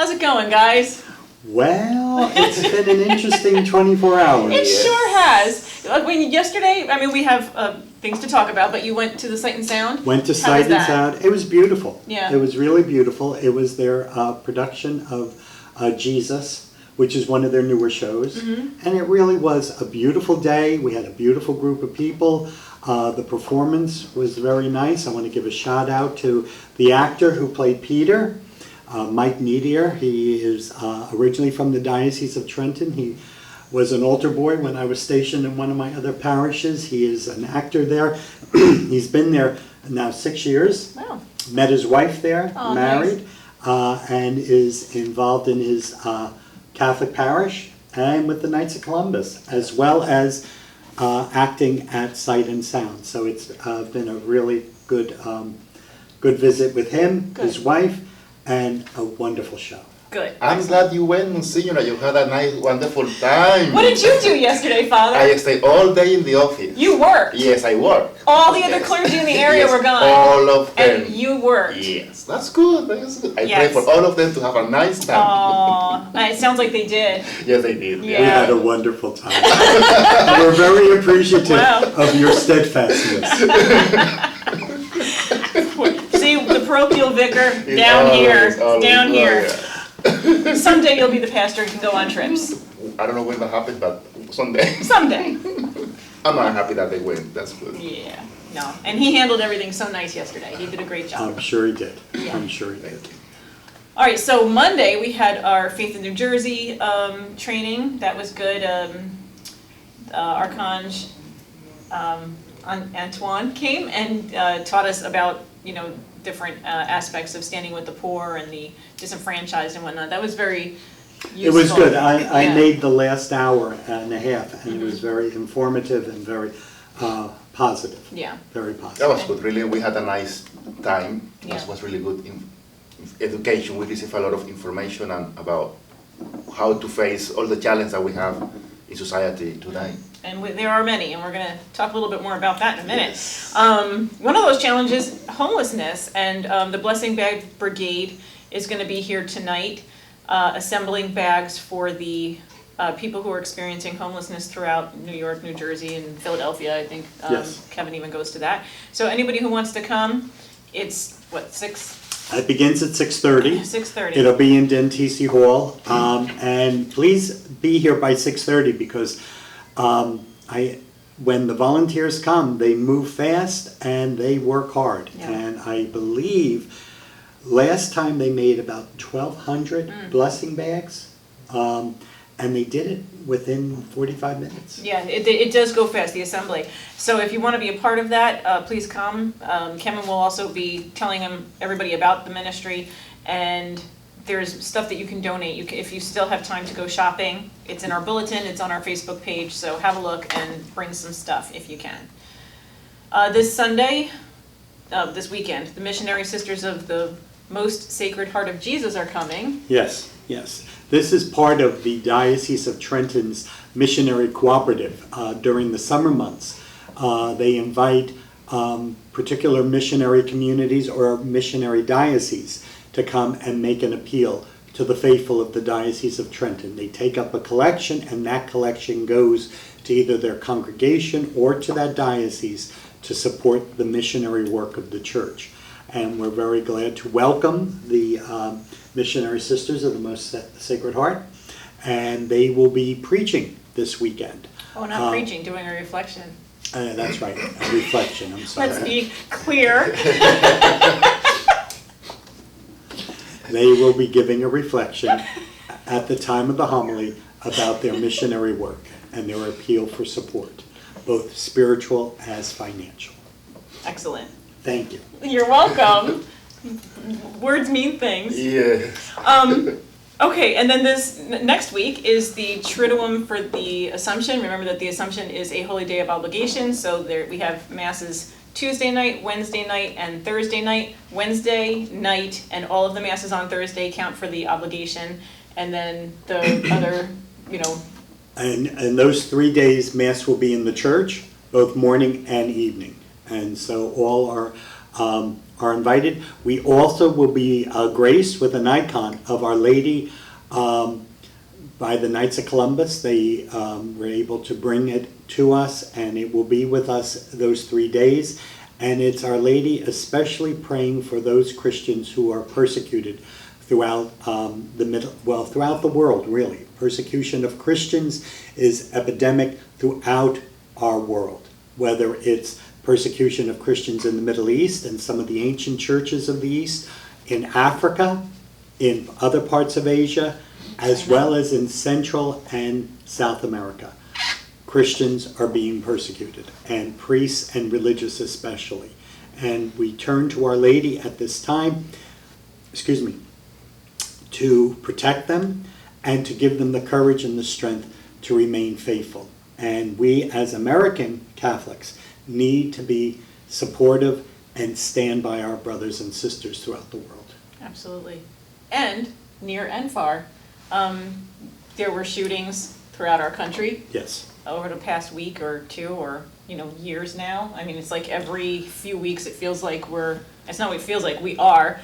How's it going, guys? Well, it's been an interesting 24 hours. It sure has. Yesterday, we have things to talk about, but you went to the Sight and Sound? Went to Sight and Sound. It was beautiful. Yeah. It was really beautiful. It was their production of Jesus, which is one of their newer shows. Mm-hmm. And it really was a beautiful day. We had a beautiful group of people. The performance was very nice. I want to give a shout out to the actor who played Peter. Mike Needier. He is originally from the Diocese of Trenton. He was an altar boy when I was stationed in one of my other parishes. He is an actor there. He's been there now 6 years. Wow. Met his wife there, married, nice. And is involved in his Catholic parish and with the Knights of Columbus, as well as acting at Sight and Sound. So it's been a really good visit with him, his wife, and a wonderful show. Good. I'm glad you went, Msgr. You had a nice, wonderful time. What did you do yesterday, Father? I stayed all day in the office. You worked? Yes, I worked. All the other clergy in the area were gone? All of them. And you worked? Yes, that's good. That's good. I pray for all of them to have a nice time. It sounds like they did. Yes, they did. Yeah. We had a wonderful time. We're very appreciative of your steadfastness. See, the parochial vicar down here. Someday you'll be the pastor and can go on trips. I don't know when that happens, but someday. Someday. I'm not happy that they went. That's good. Yeah, no. And he handled everything so nice yesterday. He did a great job. I'm sure he did. Yeah. I'm sure he did. All right, so Monday we had our Faith in New Jersey training. That was good. Archange Antoine came and taught us about, different aspects of standing with the poor and the disenfranchised and whatnot. That was very useful. It was good. I made the last hour and a half, and it was very informative and very positive. Yeah. Very positive. That was good. Really, we had a nice time. Yeah. It was really good in education. We received a lot of information about how to face all the challenges that we have in society today. And there are many, and we're going to talk a little bit more about that in a minute. Yes. One of those challenges, homelessness, and the Blessing Bag Brigade is going to be here tonight, assembling bags for the people who are experiencing homelessness throughout New York, New Jersey, and Philadelphia. I think Yes. Kevin even goes to that. So anybody who wants to come, it's, 6? It begins at 6:30. 6:30. It'll be in Dentisi Hall, and please be here by 6:30 because when the volunteers come, they move fast and they work hard. Yeah. And I believe last time they made about 1,200 blessing bags, and they did it within 45 minutes. Yeah, it does go fast, the assembly. So if you want to be a part of that, please come. Kevin will also be telling everybody about the ministry, and there's stuff that you can donate. If you still have time to go shopping, it's in our bulletin, it's on our Facebook page, so have a look and bring some stuff if you can. This Sunday, this weekend, the Missionary Sisters of the Most Sacred Heart of Jesus are coming. Yes, yes. This is part of the Diocese of Trenton's missionary cooperative. During the summer months, they invite particular missionary communities or missionary dioceses to come and make an appeal to the faithful of the Diocese of Trenton. They take up a collection, and that collection goes to either their congregation or to that diocese to support the missionary work of the church. And we're very glad to welcome the Missionary Sisters of the Most Sacred Heart, and they will be preaching this weekend. Oh, not preaching, doing a reflection. That's right, a reflection, I'm sorry. Let's be clear. They will be giving a reflection at the time of the homily about their missionary work and their appeal for support, both spiritual as financial. Excellent. Thank you. You're welcome. Words mean things. Yeah. Okay, and then this next week is the Triduum for the Assumption. Remember that the Assumption is a holy day of obligation, so we have masses Tuesday night, Wednesday night, and Thursday night. Wednesday night and all of the masses on Thursday count for the obligation, and then the other, And those 3 days, Mass will be in the church, both morning and evening. And so all are invited. We also will be graced with an icon of Our Lady by the Knights of Columbus. They were able to bring it to us, and it will be with us those 3 days. And it's Our Lady especially praying for those Christians who are persecuted throughout throughout the world, really. Persecution of Christians is epidemic throughout our world, whether it's persecution of Christians in the Middle East and some of the ancient churches of the East, in Africa, in other parts of Asia, as well as in Central and South America. Christians are being persecuted, and priests and religious especially. And we turn to Our Lady at this time, to protect them and to give them the courage and the strength to remain faithful. And we as American Catholics need to be supportive and stand by our brothers and sisters throughout the world. Absolutely. And near and far, there were shootings throughout our country. Yes. Over the past week or two, or years now. I mean, it's like every few weeks it feels like it's not what it feels like, we are,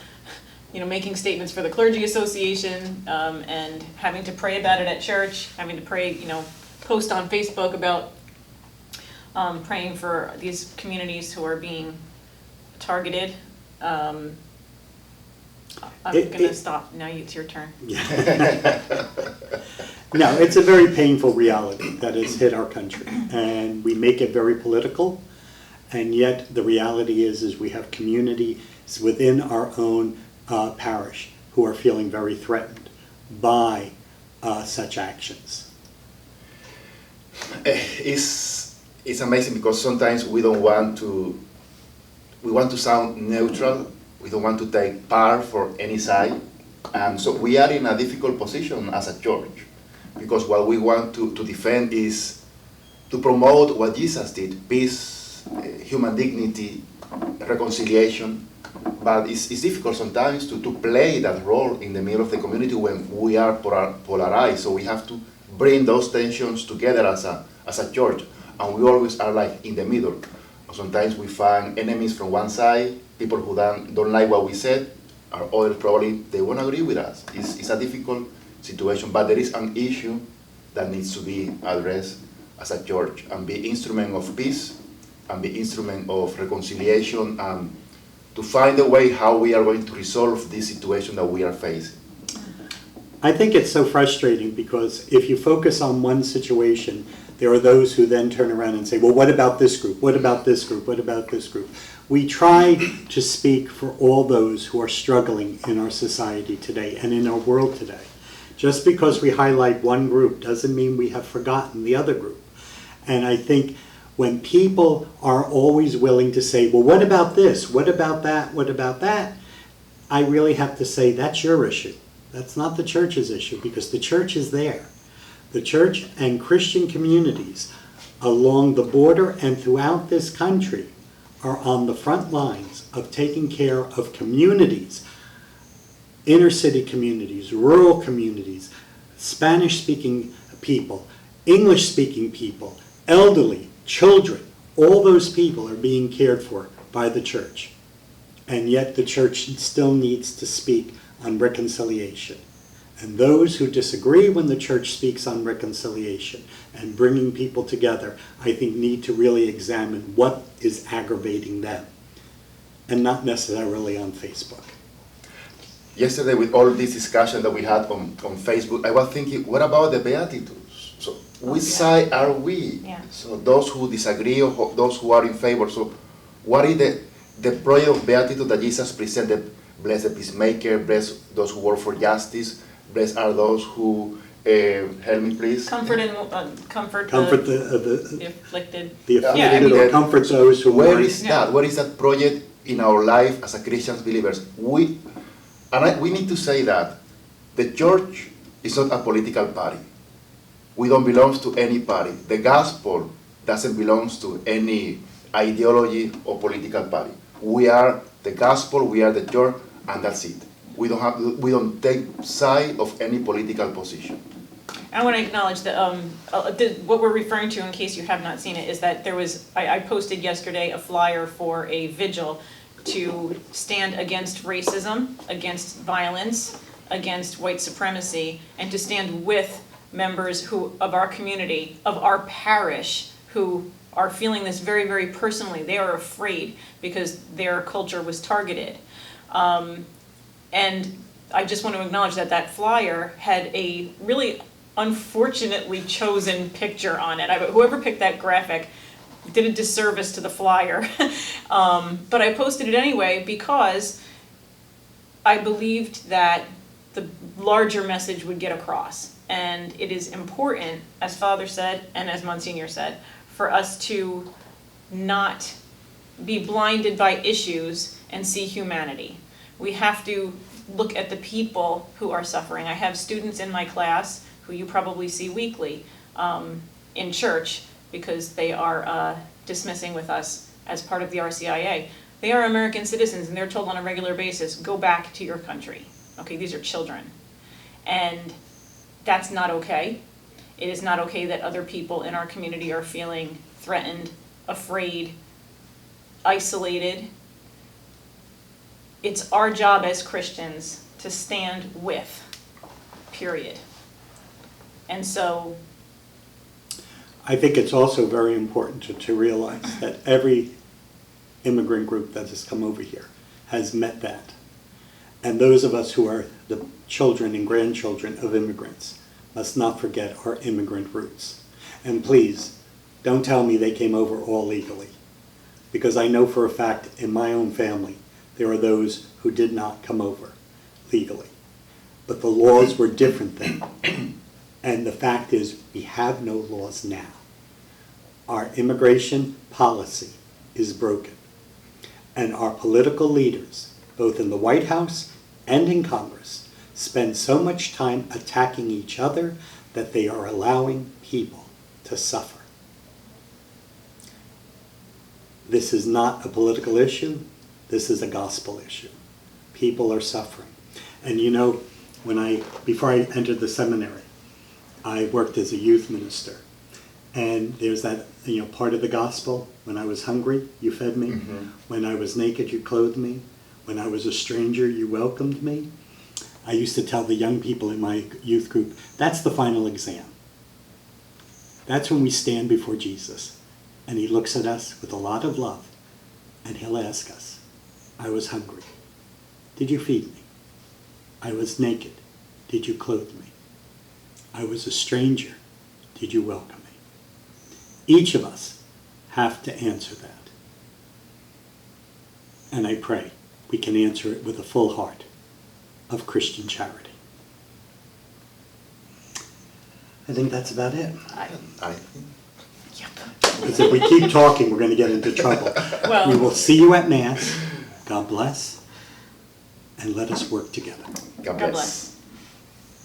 making statements for the Clergy Association, and having to pray about it at church, having to pray, post on Facebook about praying for these communities who are being targeted. I'm going to stop. Now it's your turn. Yeah. No, it's a very painful reality that has hit our country, and we make it very political, and yet the reality is we have communities within our own parish who are feeling very threatened by such actions. It's amazing because sometimes we want to sound neutral. We don't want to take part for any side, and so we are in a difficult position as a church, because what we want to defend is to promote what Jesus did: peace, human dignity, reconciliation. But it's difficult sometimes to play that role in the middle of the community when we are polarized. So we have to bring those tensions together as a church, and we always are like in the middle. Sometimes we find enemies from one side, people who don't like what we said, or others probably they won't agree with us. It's a difficult situation, but there is an issue that needs to be addressed as a church and be instrument of peace and be instrument of reconciliation, and to find a way how we are going to resolve this situation that we are facing. I think it's so frustrating because if you focus on one situation, there are those who then turn around and say, well, what about this group? What about this group? What about this group? We try to speak for all those who are struggling in our society today and in our world today. Just because we highlight one group doesn't mean we have forgotten the other group. And I think when people are always willing to say, well, what about this? What about that? What about that? I really have to say, that's your issue. That's not the church's issue, because the church is there. The church and Christian communities along the border and throughout this country are on the front lines of taking care of communities, inner city communities, rural communities, Spanish-speaking people, English-speaking people, elderly, children. All those people are being cared for by the church. And yet the church still needs to speak on reconciliation. And those who disagree when the church speaks on reconciliation and bringing people together, I think need to really examine what is aggravating them, and not necessarily on Facebook. Yesterday, with all this discussion that we had on Facebook, I was thinking, what about the Beatitudes? So which side are we? Yeah. So those who disagree or those who are in favor. So what is the project of Beatitude that Jesus presented? Bless the peacemaker, bless those who work for justice, blessed are those who, help me please. Comfort the afflicted. The afflicted, or comfort those who Where mourn. is that? Where is that project in our life as a Christian believers? We need to say that the church is not a political party. We don't belong to any party. The gospel doesn't belong to any ideology or political party. We are the gospel, we are the church, and that's it. We don't take side of any political position. I want to acknowledge that what we're referring to, in case you have not seen it, is that there was, I posted yesterday a flyer for a vigil to stand against racism, against violence, against white supremacy, and to stand with members of our community, of our parish, who are feeling this very, very personally. They are afraid because their culture was targeted. And I just want to acknowledge that that flyer had a really unfortunately chosen picture on it. Whoever picked that graphic did a disservice to the flyer. But I posted it anyway because I believed that the larger message would get across. And it is important, as Father said and as Monsignor said, for us to not be blinded by issues and see humanity. We have to look at the people who are suffering. I have students in my class who you probably see weekly in church because they are dismissing with us as part of the RCIA. They are American citizens and they're told on a regular basis, go back to your country. Okay, these are children. And that's not okay. It is not okay that other people in our community are feeling threatened, afraid, isolated. It's our job as Christians to stand with, period. And so I think it's also very important to realize that every immigrant group that has come over here has met that. And those of us who are the children and grandchildren of immigrants must not forget our immigrant roots. And please, don't tell me they came over all legally, because I know for a fact in my own family there are those who did not come over legally. But the laws were different then. And the fact is, we have no laws now. Our immigration policy is broken. And our political leaders, both in the White House and in Congress, spend so much time attacking each other that they are allowing people to suffer. This is not a political issue. This is a gospel issue. People are suffering. And you know, before I entered the seminary, I worked as a youth minister. And there's that, part of the gospel. When I was hungry, you fed me. Mm-hmm. When I was naked, you clothed me. When I was a stranger, you welcomed me. I used to tell the young people in my youth group, that's the final exam. That's when we stand before Jesus. And he looks at us with a lot of love. And he'll ask us, I was hungry. Did you feed me? I was naked. Did you clothe me? I was a stranger. Did you welcome me? Each of us have to answer that. And I pray we can answer it with a full heart of Christian charity. I think that's about it. Yep. Because if we keep talking, we're going to get into trouble. Well, we will see you at Mass. God bless. And let us work together. God God bless. bless.